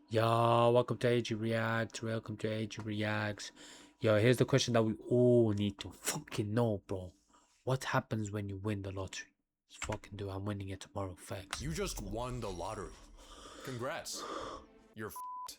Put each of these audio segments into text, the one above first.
Yo, welcome to AG Reacts. Welcome to AG Reacts. Yo, here's the question that we all need to fucking know, bro. What happens when you win the lottery? Let's fucking do it. I'm winning it tomorrow. Facts. You just won the lottery. Congrats. You're f***ed.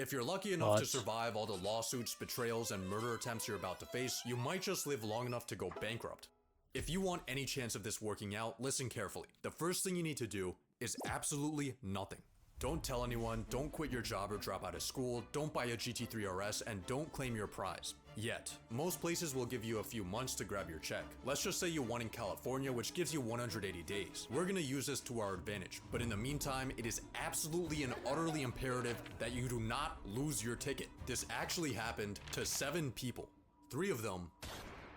If you're lucky enough to What? survive all the lawsuits, betrayals, and murder attempts you're about to face, you might just live long enough to go bankrupt. If you want any chance of this working out, listen carefully. The first thing you need to do is absolutely nothing. Don't tell anyone, don't quit your job or drop out of school, don't buy a GT3 RS, and don't claim your prize. Yet. Most places will give you a few months to grab your check. Let's just say you won in California, which gives you 180 days. We're gonna use this to our advantage, but in the meantime, it is absolutely and utterly imperative that you do not lose your ticket. This actually happened to 7 people. 3 of them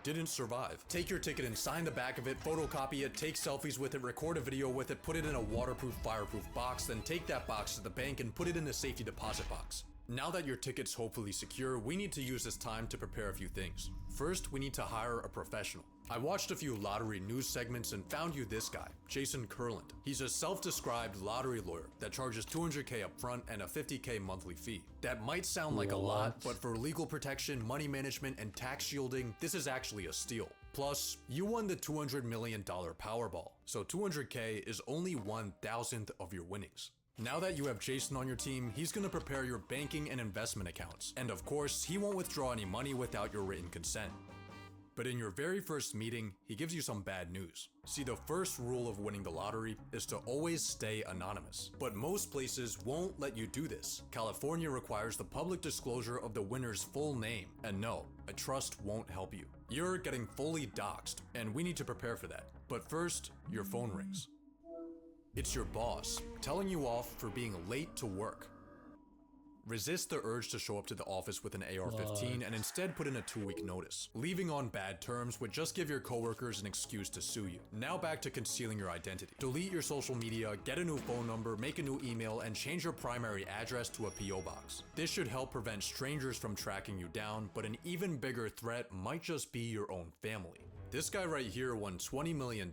didn't survive. Take your ticket and sign the back of it, photocopy it, take selfies with it, record a video with it, put it in a waterproof, fireproof box, then take that box to the bank and put it in a safety deposit box. Now that your ticket's hopefully secure, we need to use this time to prepare a few things. First, we need to hire a professional. I watched a few lottery news segments and found you this guy, Jason Kurland. He's a self-described lottery lawyer that charges $200K up front and a $50K monthly fee. That might sound like a lot, but for legal protection, money management, and tax shielding, this is actually a steal. Plus, you won the $200 million Powerball, so $200K is only 1,000th of your winnings. Now that you have Jason on your team, he's gonna prepare your banking and investment accounts. And of course, he won't withdraw any money without your written consent. But in your very first meeting, he gives you some bad news. See, the first rule of winning the lottery is to always stay anonymous. But most places won't let you do this. California requires the public disclosure of the winner's full name. And no, a trust won't help you. You're getting fully doxxed, and we need to prepare for that. But first, your phone rings. It's your boss, telling you off for being late to work. Resist the urge to show up to the office with an AR-15 and instead put in a 2-week notice. Leaving on bad terms would just give your coworkers an excuse to sue you. Now back to concealing your identity. Delete your social media, get a new phone number, make a new email, and change your primary address to a PO box. This should help prevent strangers from tracking you down, but an even bigger threat might just be your own family. This guy right here won $20 million,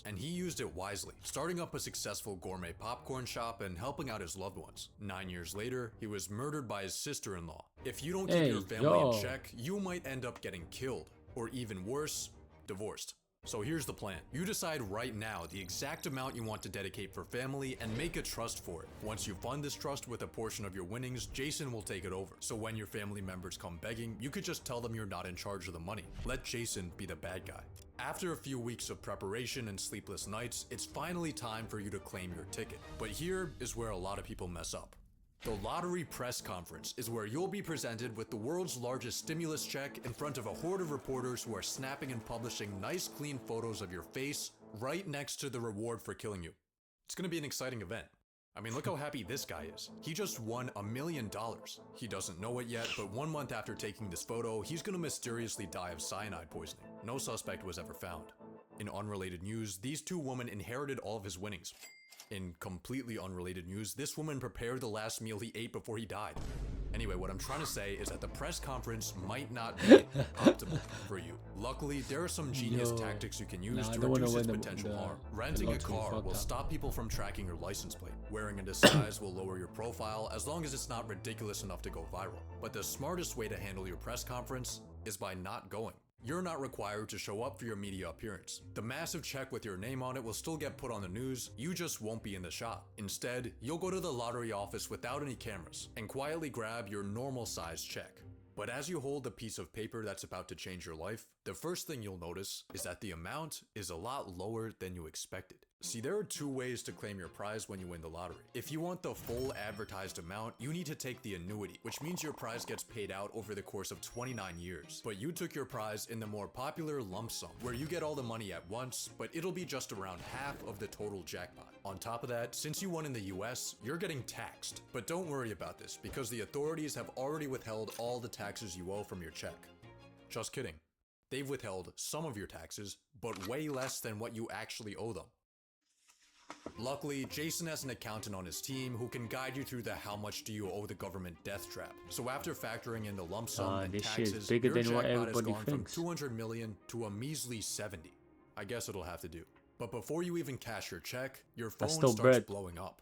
and he used it wisely, starting up a successful gourmet popcorn shop and helping out his loved ones. 9 years later, he was murdered by his sister-in-law. If you don't keep your family in check, you might end up getting killed, or even worse, divorced. So here's the plan. You decide right now the exact amount you want to dedicate for family and make a trust for it. Once you fund this trust with a portion of your winnings, Jason will take it over. So when your family members come begging, you could just tell them you're not in charge of the money. Let Jason be the bad guy. After a few weeks of preparation and sleepless nights, it's finally time for you to claim your ticket. But here is where a lot of people mess up. The lottery press conference is where you'll be presented with the world's largest stimulus check in front of a horde of reporters who are snapping and publishing nice clean photos of your face right next to the reward for killing you. It's gonna be an exciting event. I mean, look how happy this guy is. He just won $1 million. He doesn't know it yet, but 1 month after taking this photo, he's gonna mysteriously die of cyanide poisoning. No suspect was ever found. In unrelated news, these 2 women inherited all of his winnings. In completely unrelated news, this woman prepared the last meal he ate before he died. Anyway, what I'm trying to say is that the press conference might not be optimal for you. Luckily, there are some genius tactics you can use to reduce its potential harm. Renting a car will stop people from tracking your license plate. Wearing a disguise will lower your profile as long as it's not ridiculous enough to go viral. But the smartest way to handle your press conference is by not going. You're not required to show up for your media appearance. The massive check with your name on it will still get put on the news, you just won't be in the shot. Instead, you'll go to the lottery office without any cameras and quietly grab your normal size check. But as you hold the piece of paper that's about to change your life, the first thing you'll notice is that the amount is a lot lower than you expected. See, there are 2 ways to claim your prize when you win the lottery. If you want the full advertised amount, you need to take the annuity, which means your prize gets paid out over the course of 29 years. But you took your prize in the more popular lump sum, where you get all the money at once, but it'll be just around half of the total jackpot. On top of that, since you won in the US, you're getting taxed. But don't worry about this, because the authorities have already withheld all the taxes you owe from your check. Just kidding. They've withheld some of your taxes, but way less than what you actually owe them. Luckily, Jason has an accountant on his team who can guide you through the how much do you owe the government death trap. So after factoring in the lump sum and taxes, your jackpot has gone from 200 million to a measly 70. I guess it'll have to do. But before you even cash your check, your phone starts blowing up.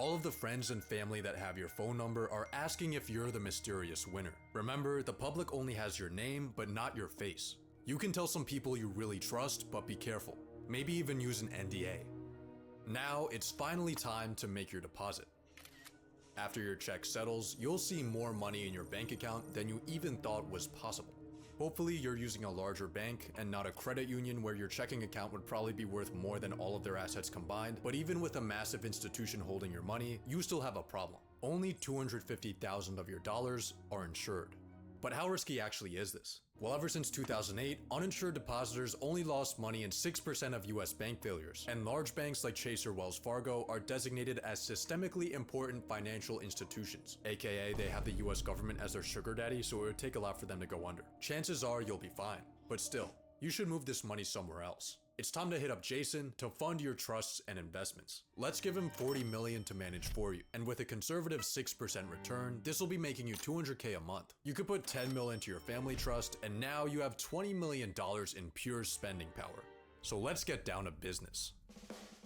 All of the friends and family that have your phone number are asking if you're the mysterious winner. Remember, the public only has your name, but not your face. You can tell some people you really trust, but be careful. Maybe even use an NDA. Now, it's finally time to make your deposit. After your check settles, you'll see more money in your bank account than you even thought was possible. Hopefully, you're using a larger bank and not a credit union where your checking account would probably be worth more than all of their assets combined, but even with a massive institution holding your money, you still have a problem. Only 250,000 of your dollars are insured. But how risky actually is this? Well, ever since 2008, uninsured depositors only lost money in 6% of US bank failures, and large banks like Chase or Wells Fargo are designated as systemically important financial institutions, aka they have the US government as their sugar daddy, so it would take a lot for them to go under. Chances are you'll be fine, but still, you should move this money somewhere else. It's time to hit up Jason to fund your trusts and investments. Let's give him $40 million to manage for you, and with a conservative 6% return, this will be making you $200K a month. You could put $10 million into your family trust, and now you have $20 million in pure spending power. So let's get down to business.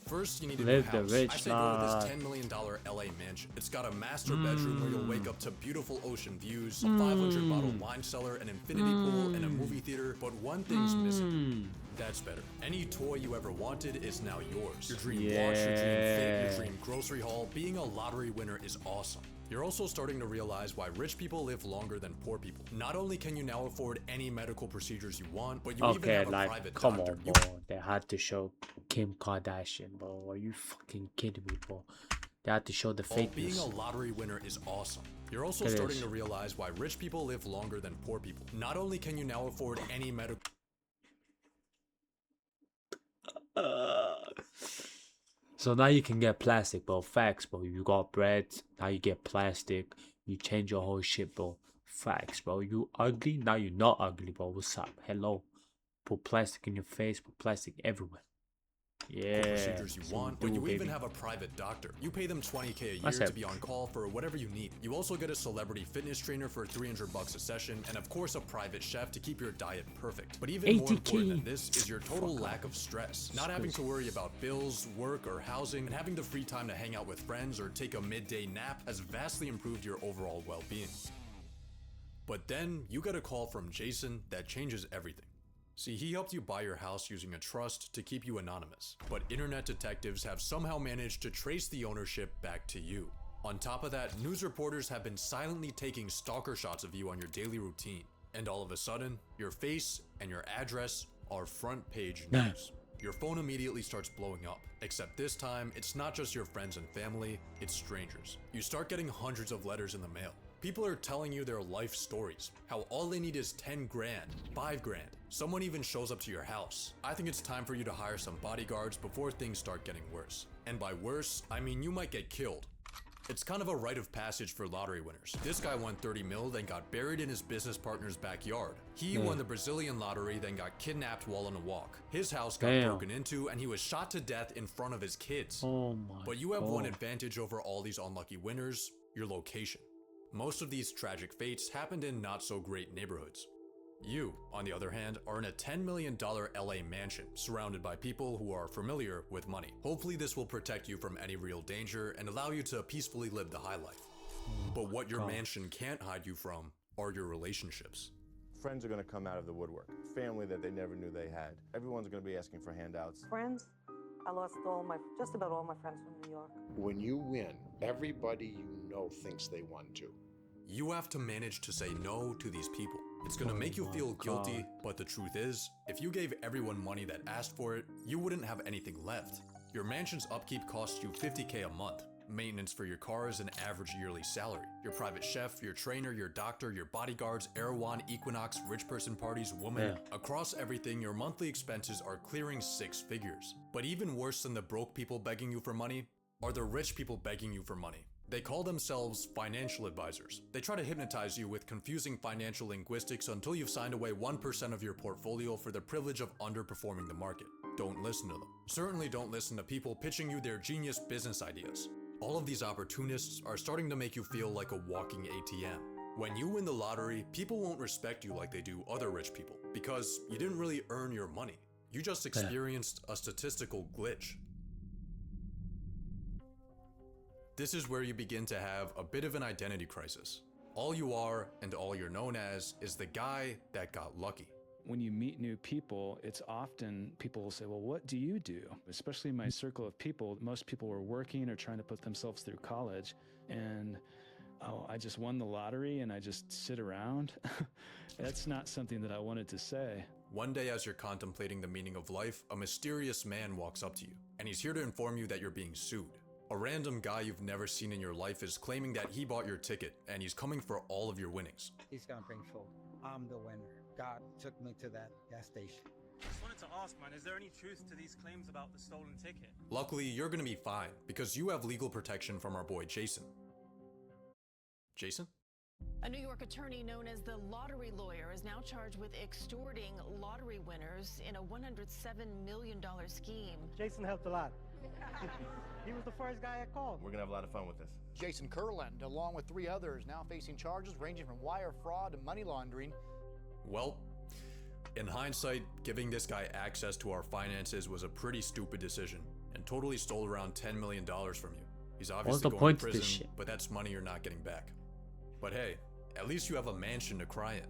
First, you need a new Live the house. rich I say go to this life. $10 million LA mansion. It's got a master bedroom where you'll wake up to beautiful ocean views, a 500 bottle wine cellar, an infinity pool, and a movie theater, but one thing's missing. That's better. Any toy you ever wanted is now yours. Your dream watch, your dream fit, your dream grocery haul. Being a lottery winner is awesome. You're also starting to realize why rich people live longer than poor people. Not only can you now afford any medical procedures you want, but you even have a private come doctor. on, bro. They had to show Kim Kardashian, bro. Are you fucking kidding me, bro? They had to show the Being fakeness. a lottery winner is awesome. You're also It starting is. to realize why rich people live longer than poor people. Not only can you now afford any medical So now you can get plastic, bro. Facts, bro. You got bread, now you get plastic. You change your whole shit, bro. Facts, bro. You ugly, now you're not ugly, bro. What's up? Hello. Put plastic in your face, put plastic everywhere. Yeah. procedures you so want, do, but you baby. even have a private doctor. You pay them $20K a That's year it. to be on call for whatever you need. You also get a celebrity fitness trainer for $300 a session, and of course a private chef to keep your diet perfect. But even more 80K. important than this is your total Fuck lack of stress. Not having to worry about bills, work, or housing, and having the free time to hang out with friends or take a midday nap has vastly improved your overall well-being. But then you get a call from Jason that changes everything. See, he helped you buy your house using a trust to keep you anonymous, but internet detectives have somehow managed to trace the ownership back to you. On top of that, news reporters have been silently taking stalker shots of you on your daily routine, and all of a sudden, your face and your address are front page news. Your phone immediately starts blowing up, except this time, it's not just your friends and family, it's strangers. You start getting hundreds of letters in the mail. People are telling you their life stories, how all they need is 10 grand, 5 grand. Someone even shows up to your house. I think it's time for you to hire some bodyguards before things start getting worse. And by worse, I mean you might get killed. It's kind of a rite of passage for lottery winners. This guy won 30 mil, then got buried in his business partner's backyard. He won the Brazilian lottery, then got kidnapped while on a walk. His house got broken into, and he was shot to death in front of his kids. Oh my But you have God. one advantage over all these unlucky winners: your location. Most of these tragic fates happened in not so great neighborhoods. You, on the other hand, are in a $10 million LA mansion, surrounded by people who are familiar with money. Hopefully this will protect you from any real danger and allow you to peacefully live the high life. But what your mansion can't hide you from are your relationships. Friends are going to come out of the woodwork. Family that they never knew they had. Everyone's going to be asking for handouts. Friends, I lost just about all my friends from New York. When you win, everybody you know thinks they won too. You have to manage to say no to these people. It's gonna make you feel guilty, but the truth is, if you gave everyone money that asked for it, you wouldn't have anything left. Your mansion's upkeep costs you $50K a month. Maintenance for your car is an average yearly salary. Your private chef, your trainer, your doctor, your bodyguards, Erewhon, Equinox, rich person parties, women. Across everything, your monthly expenses are clearing 6 figures. But even worse than the broke people begging you for money are the rich people begging you for money. They call themselves financial advisors. They try to hypnotize you with confusing financial linguistics until you've signed away 1% of your portfolio for the privilege of underperforming the market. Don't listen to them. Certainly don't listen to people pitching you their genius business ideas. All of these opportunists are starting to make you feel like a walking ATM. When you win the lottery, people won't respect you like they do other rich people, because you didn't really earn your money. You just experienced a statistical glitch. This is where you begin to have a bit of an identity crisis. All you are and all you're known as is the guy that got lucky. When you meet new people, it's often people will say, well, what do you do? Especially in my circle of people, most people were working or trying to put themselves through college. And, oh, I just won the lottery and I just sit around. That's not something that I wanted to say. One day as you're contemplating the meaning of life, a mysterious man walks up to you, and he's here to inform you that you're being sued. A random guy you've never seen in your life is claiming that he bought your ticket, and he's coming for all of your winnings. He's gonna bring food. I'm the winner. God took me to that gas station. Just wanted to ask, man, is there any truth to these claims about the stolen ticket? Luckily, you're gonna be fine, because you have legal protection from our boy Jason. Jason? A New York attorney known as the lottery lawyer is now charged with extorting lottery winners in a $107 million scheme. Jason helped a lot. He was the first guy I called. We're gonna have a lot of fun with this. Jason Kurland, along with 3 others, now facing charges ranging from wire fraud to money laundering. Well, in hindsight, giving this guy access to our finances was a pretty stupid decision, and totally stole around $10 million from you. He's obviously going to prison, but that's money you're not getting back. But hey, at least you have a mansion to cry in.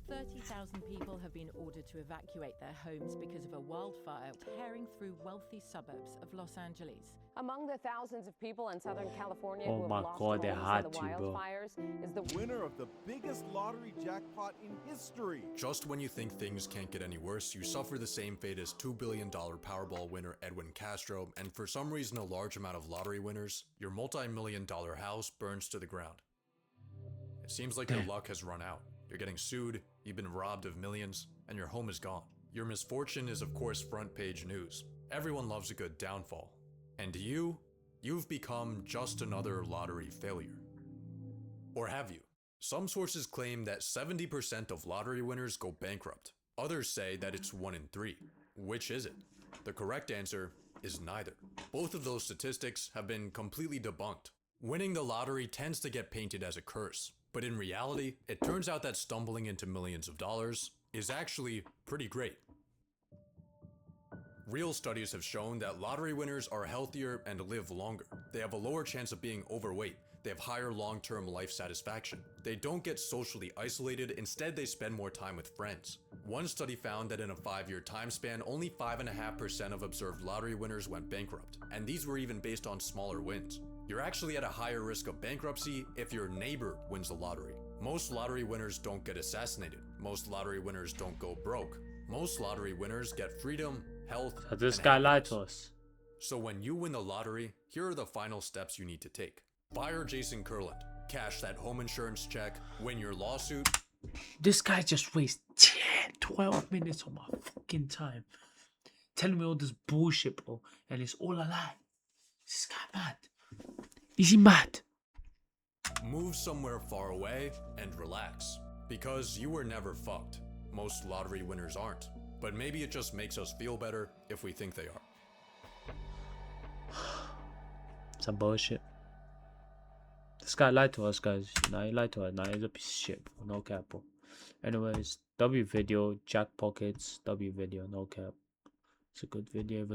30,000 people have been ordered to evacuate their homes because of a wildfire tearing through wealthy suburbs of Los Angeles. Among the thousands of people in Southern California Oh who have my lost God, they homes had in the to, bro. wildfires is the winner of the biggest lottery jackpot in history. Just when you think things can't get any worse, you suffer the same fate as $2 billion Powerball winner Edwin Castro, and for some reason a large amount of lottery winners, your multi-million-dollar house burns to the ground. It seems like your luck has run out. You're getting sued, you've been robbed of millions, and your home is gone. Your misfortune is of course front page news. Everyone loves a good downfall. And you've become just another lottery failure. Or have you? Some sources claim that 70% of lottery winners go bankrupt. Others say that it's 1 in 3. Which is it? The correct answer is neither. Both of those statistics have been completely debunked. Winning the lottery tends to get painted as a curse, but in reality, it turns out that stumbling into millions of dollars is actually pretty great. Real studies have shown that lottery winners are healthier and live longer. They have a lower chance of being overweight. They have higher long-term life satisfaction. They don't get socially isolated, instead they spend more time with friends. One study found that in a 5-year time span, only 5.5% of observed lottery winners went bankrupt, and these were even based on smaller wins. You're actually at a higher risk of bankruptcy if your neighbor wins the lottery. Most lottery winners don't get assassinated. Most lottery winners don't go broke. Most lottery winners get freedom, health, So this and guy lied happiness. to us. So when you win the lottery, here are the final steps you need to take. Fire Jason Kurland, cash that home insurance check, win your lawsuit. This guy just wasted 10, 12 minutes of my fucking time telling me all this bullshit, bro, and it's all a lie. Is this guy mad? Is he mad? Move somewhere far away and relax. Because you were never fucked. Most lottery winners aren't. But maybe it just makes us feel better if we think they are. Some bullshit. This guy lied to us, guys. Nah, he lied to us. Nah, he's a piece of shit, bro. No cap, bro. Anyways, W video, Jack Pockets, W video, no cap. It's a good video.